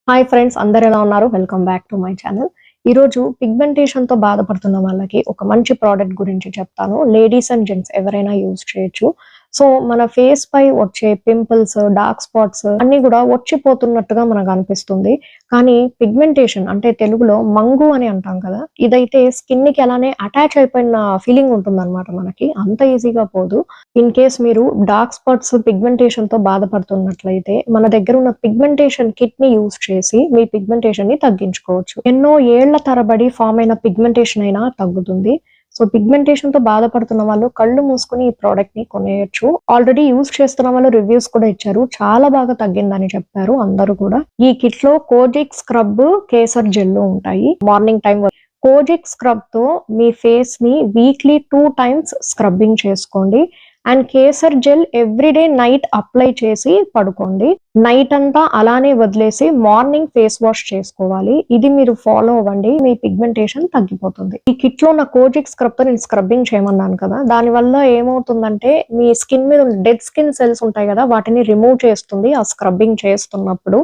Hi friends, అందరు ఎలా ఉన్నారు? Welcome back to my channel. ఈరోజు పిగ్మెంటేషన్ తో బాధపడుతున్న వాళ్ళకి ఒక మంచి ప్రోడక్ట్ గురించి చెప్తాను. లేడీస్ అండ్ జెంట్స్ ఎవరైనా యూజ్ చేయొచ్చు. సో మన ఫేస్ పై వచ్చే పింపుల్స్, డార్క్ స్పాట్స్ అన్ని కూడా వచ్చిపోతున్నట్టుగా మనకు అనిపిస్తుంది. కానీ పిగ్మెంటేషన్ అంటే తెలుగులో మంగు అని అంటాం కదా, ఇదైతే స్కిన్ కి అలానే అటాచ్ అయిపోయిన ఫీలింగ్ ఉంటుందన్నమాట. మనకి అంత ఈజీగా పోదు. ఇన్ కేస్ మీరు డార్క్ స్పాట్స్ పిగ్మెంటేషన్ తో బాధపడుతున్నట్లయితే మన దగ్గర ఉన్న పిగ్మెంటేషన్ కిట్ ని యూజ్ చేసి మీ పిగ్మెంటేషన్ ని తగ్గించుకోవచ్చు. ఎన్నో ఏళ్ల తరబడి ఫామ్ అయిన పిగ్మెంటేషన్ అయినా తగ్గుతుంది. సో పిగ్మెంటేషన్ తో బాధపడుతున్న వాళ్ళు కళ్ళు మూసుకుని ఈ ప్రోడక్ట్ ని కొనేయొచ్చు. ఆల్రెడీ యూజ్ చేస్తున్న వాళ్ళు రివ్యూస్ కూడా ఇచ్చారు, చాలా బాగా తగ్గిందని చెప్పారు అందరూ కూడా. ఈ కిట్ లో కోజిక్ స్క్రబ్, కేసర్ జెల్ ఉంటాయి. మార్నింగ్ టైం కోజిక్ స్క్రబ్ తో మీ ఫేస్ ని వీక్లీ 2 టైమ్స్ స్క్రబ్బింగ్ చేసుకోండి. And kesar gel everyday night apply చేసి పడుకోండి. నైట్ అంతా అలానే వదిలేసి మార్నింగ్ ఫేస్ వాష్ చేసుకోవాలి. ఇది మీరు ఫాలో అవ్వండి, మీ పిగ్మెంటేషన్ తగ్గిపోతుంది. ఈ కిట్ లో నా కోజిక్ స్క్రబ్ తో నేను స్క్రబ్బింగ్ చేయమన్నాను కదా, దాని వల్ల ఏమవుతుందంటే మీ స్కిన్ మీద డెడ్ స్కిన్ సెల్స్ ఉంటాయి కదా, వాటిని రిమూవ్ చేస్తుంది ఆ స్క్రబ్బింగ్ చేస్తున్నప్పుడు.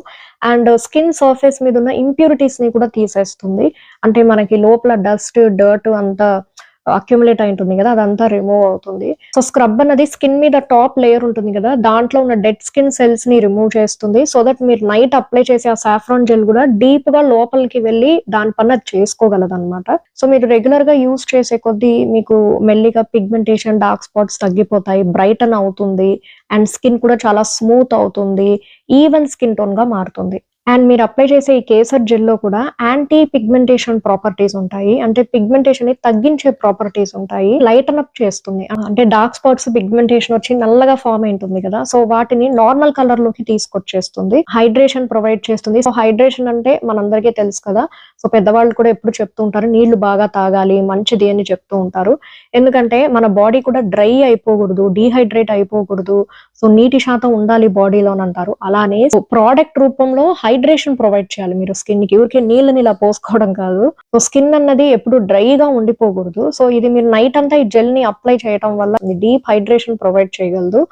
అండ్ స్కిన్ సర్ఫేస్ మీద ఉన్న ఇంప్యూరిటీస్ ని కూడా తీసేస్తుంది. అంటే మనకి లోపల డస్ట్, డర్ట్ అంతా అక్యుములేట్ అయి ఉంటుంది కదా, అదంతా రిమూవ్ అవుతుంది. సో స్క్రబ్ అన్నది స్కిన్ మీద టాప్ లేయర్ ఉంటుంది కదా, దాంట్లో ఉన్న డెడ్ స్కిన్ సెల్స్ ని రిమూవ్ చేస్తుంది. సో దట్ మీరు నైట్ అప్లై చేసే ఆ సాఫ్రాన్ జెల్ కూడా డీప్ గా లోపలికి వెళ్ళి దాని పని చేసుకోగలదు అనమాట. సో మీరు రెగ్యులర్ గా యూజ్ చేసే కొద్దీ మీకు మెల్లిగా పిగ్మెంటేషన్, డార్క్ స్పాట్స్ తగ్గిపోతాయి, బ్రైటన్ అవుతుంది. అండ్ స్కిన్ కూడా చాలా స్మూత్ అవుతుంది, ఈవెన్ స్కిన్ టోన్ గా మారుతుంది. అండ్ మీరు అప్లై చేసే ఈ కేసర్ జెల్ లో కూడా యాంటీ పిగ్మెంటేషన్ ప్రాపర్టీస్ ఉంటాయి. అంటే పిగ్మెంటేషన్ ని తగ్గించే ప్రాపర్టీస్ ఉంటాయి. లైటన్ అప్ చేస్తుంది. అంటే డార్క్ స్పాట్స్, పిగ్మెంటేషన్ వచ్చి నల్లగా ఫామ్ అయింటుంది కదా, సో వాటిని నార్మల్ కలర్ లోకి తీసుకొచ్చేస్తుంది. హైడ్రేషన్ ప్రొవైడ్ చేస్తుంది. సో హైడ్రేషన్ అంటే మనందరికీ తెలుసు కదా, సో పెద్దవాళ్ళు కూడా ఎప్పుడు చెప్తూ ఉంటారు నీళ్లు బాగా తాగాలి, మంచిది అని చెప్తూ ఉంటారు. ఎందుకంటే మన బాడీ కూడా డ్రై అయిపోకూడదు, డీహైడ్రేట్ అయిపోకూడదు. సో నీటి శాతం ఉండాలి బాడీలో అని అంటారు. అలానే ప్రోడక్ట్ రూపంలో హైడ్రేషన్ ప్రొవైడ్ చేయాలి మీరు స్కిన్ కి. ఊరికే నీళ్ళని ఇలా పోసుకోవడం కాదు. సో స్కిన్ అన్నది ఎప్పుడు డ్రైగా ఉండిపోకూడదు. సో ఇది మీరు నైట్ అంతా ఈ జెల్ ని అప్లై చేయడం వల్ల డీప్ హైడ్రేషన్ ప్రొవైడ్ చేయగలదు.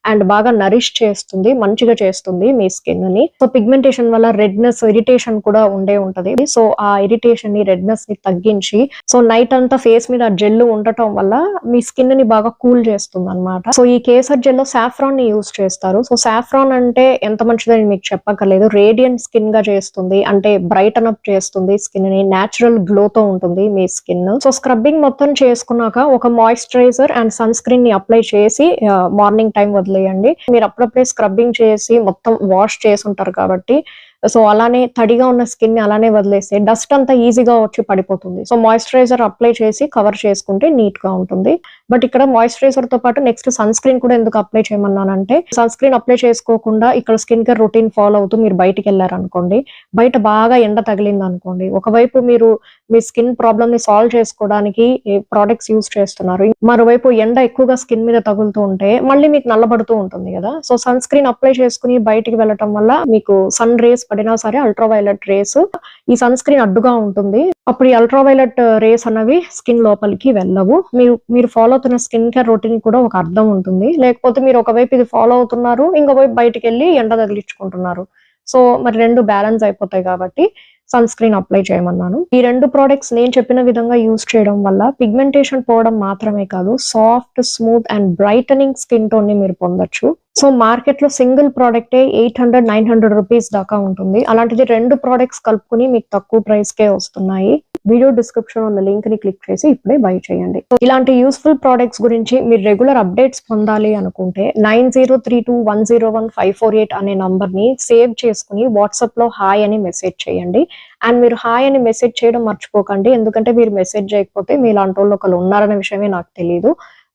అండ్ బాగా నరిష్ చేస్తుంది, మంచిగా చేస్తుంది మీ స్కిన్ ని. సో పిగ్మెంటేషన్ వల్ల రెడ్నెస్, ఇరిటేషన్ కూడా ఉంటది. సో ఆ ఇరిటేషన్ ని, రెడ్నెస్ ని తగ్గించి సో నైట్ అంతా ఫేస్ మీద జెల్ ఉండటం వల్ల మీ స్కిన్ ని బాగా కూల్ చేస్తుంది అనమాట. సో ఈ కేసర్ జెల్ లో సాఫ్రాన్ ని యూజ్ చేస్తారు. సో సాఫ్రాన్ అంటే ఎంత మంచిదని మీకు చెప్పక్కర్లేదు. రేడియంట్ స్కిన్ గా చేస్తుంది, అంటే బ్రైటన్ అప్ చేస్తుంది స్కిన్ ని, నేచురల్ గ్లో తో ఉంటుంది మీ స్కిన్. సో స్క్రబ్బింగ్ మొత్తం చేసుకున్నాక ఒక మాయిశ్చరైజర్ అండ్ సన్ స్క్రీన్ ని అప్లై చేసి మార్నింగ్ టైం వదిలేయండి. మీరు అప్పుడప్పుడే స్క్రబ్బింగ్ చేసి మొత్తం వాష్ చేసి ఉంటారు కాబట్టి సో అలానే తడిగా ఉన్న స్కిన్ ని అలానే వదిలేస్తే డస్ట్ అంతా ఈజీగా వచ్చి పడిపోతుంది. సో మాయిశ్చరైజర్ అప్లై చేసి కవర్ చేసుకుంటే నీట్ గా ఉంటుంది. బట్ ఇక్కడ మాయిశ్చరైజర్ తో పాటు నెక్స్ట్ సన్ స్క్రీన్ కూడా ఎందుకు అప్లై చేయమన్నానంటే, సన్ స్క్రీన్ అప్లై చేసుకోకుండా ఇక్కడ స్కిన్ కేర్ రొటీన్ ఫాలో అవుతూ మీరు బయటికి వెళ్ళారనుకోండి, బయట బాగా ఎండ తగిలింది అనుకోండి, ఒకవైపు మీరు మీ స్కిన్ ప్రాబ్లమ్ ని సాల్వ్ చేసుకోవడానికి ప్రోడక్ట్స్ యూజ్ చేస్తున్నారు, మరోవైపు ఎండ ఎక్కువగా స్కిన్ మీద తగులుతూ ఉంటే మళ్ళీ మీకు నల్లబడుతూ ఉంటుంది కదా. సో సన్ స్క్రీన్ అప్లై చేసుకుని బయటికి వెళ్ళటం వల్ల మీకు సన్ రేస్ పడినా సరే అల్ట్రావైలెట్ రేస్ ఈ సన్ స్క్రీన్ అడ్డుగా ఉంటుంది. అప్పుడు ఈ అల్ట్రావైలెట్ రేస్ అనేవి స్కిన్ లోపలికి వెళ్ళవు. మీరు ఫాలో అవుతున్న స్కిన్ కేర్ రొటీన్ కూడా ఒక అర్థం ఉంటుంది. లేకపోతే మీరు ఒకవైపు ఇది ఫాలో అవుతున్నారు, ఇంకోవైపు బయటికి వెళ్ళి ఎండ తగిలించుకుంటున్నారు. సో మరి రెండు బ్యాలెన్స్ అయిపోతాయి కాబట్టి సన్ స్క్రీన్ అప్లై చేయమన్నాను. ఈ రెండు ప్రోడక్ట్స్ నేను చెప్పిన విధంగా యూజ్ చేయడం వల్ల పిగ్మెంటేషన్ పోవడం మాత్రమే కాదు, soft, smooth and brightening skin tone ని మీరు పొందొచ్చు. సో మార్కెట్ లో సింగిల్ ప్రోడక్టే 800-900 రూపీస్ దాకా ఉంటుంది. అలాంటిది రెండు ప్రోడక్ట్స్ కలుపుకుని మీకు తక్కువ ప్రైస్ కే వస్తున్నాయి. వీడియో డిస్క్రిప్షన్ ఉన్న లింక్ ని క్లిక్ చేసి ఇప్పుడే బై చేయండి. ఇలాంటి యూస్ఫుల్ ప్రోడక్ట్స్ గురించి మీరు రెగ్యులర్ అప్డేట్స్ పొందాలి అనుకుంటే 9032101548 అనే నంబర్ ని సేవ్ చేసుకుని వాట్సాప్ లో హాయ్ అని మెసేజ్ చేయండి. అండ్ మీరు హాయ్ అని మెసేజ్ చేయడం మర్చిపోకండి, ఎందుకంటే మీరు మెసేజ్ చేయకపోతే మీలాంటి వాళ్ళు ఒకళ్ళు ఉన్నారనే విషయమే నాకు తెలియదు.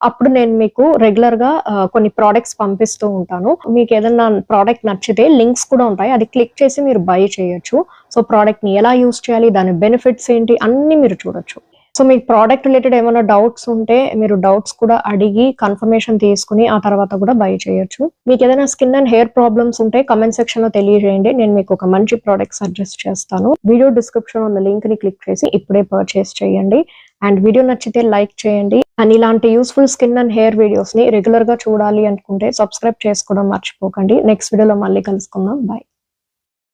అప్పుడు నేను మీకు రెగ్యులర్ గా కొన్ని ప్రోడక్ట్స్ పంపిస్తూ ఉంటాను. మీకు ఏదైనా ప్రోడక్ట్ నచ్చితే లింక్స్ కూడా ఉంటాయి, అది క్లిక్ చేసి మీరు బై చేయొచ్చు. సో ప్రోడక్ట్ ని ఎలా యూజ్ చేయాలి, దాని బెనిఫిట్స్ ఏంటి అన్ని మీరు చూడొచ్చు. సో మీకు ప్రోడక్ట్ రిలేటెడ్ ఏమైనా డౌట్స్ ఉంటే మీరు డౌట్స్ కూడా అడిగి కన్ఫర్మేషన్ తీసుకుని ఆ తర్వాత కూడా బై చేయొచ్చు. మీకు ఏదైనా స్కిన్ అండ్ హెయిర్ ప్రాబ్లమ్స్ ఉంటే కమెంట్ సెక్షన్ లో తెలియజేయండి, నేను మీకు ఒక మంచి ప్రోడక్ట్ సజెస్ట్ చేస్తాను. వీడియో డిస్క్రిప్షన్ ఉన్న లింక్ ని క్లిక్ చేసి ఇప్పుడే పర్చేస్ చేయండి. అండ్ వీడియో నచ్చితే లైక్ చేయండి. అండ్ ఇలాంటి useful skin and hair videos ని రెగ్యులర్ గా చూడాలి అనుకుంటే సబ్స్క్రైబ్ చేసుకోవడం మర్చిపోకండి. నెక్స్ట్ వీడియోలో మళ్ళీ కలుసుకుందాం. బై.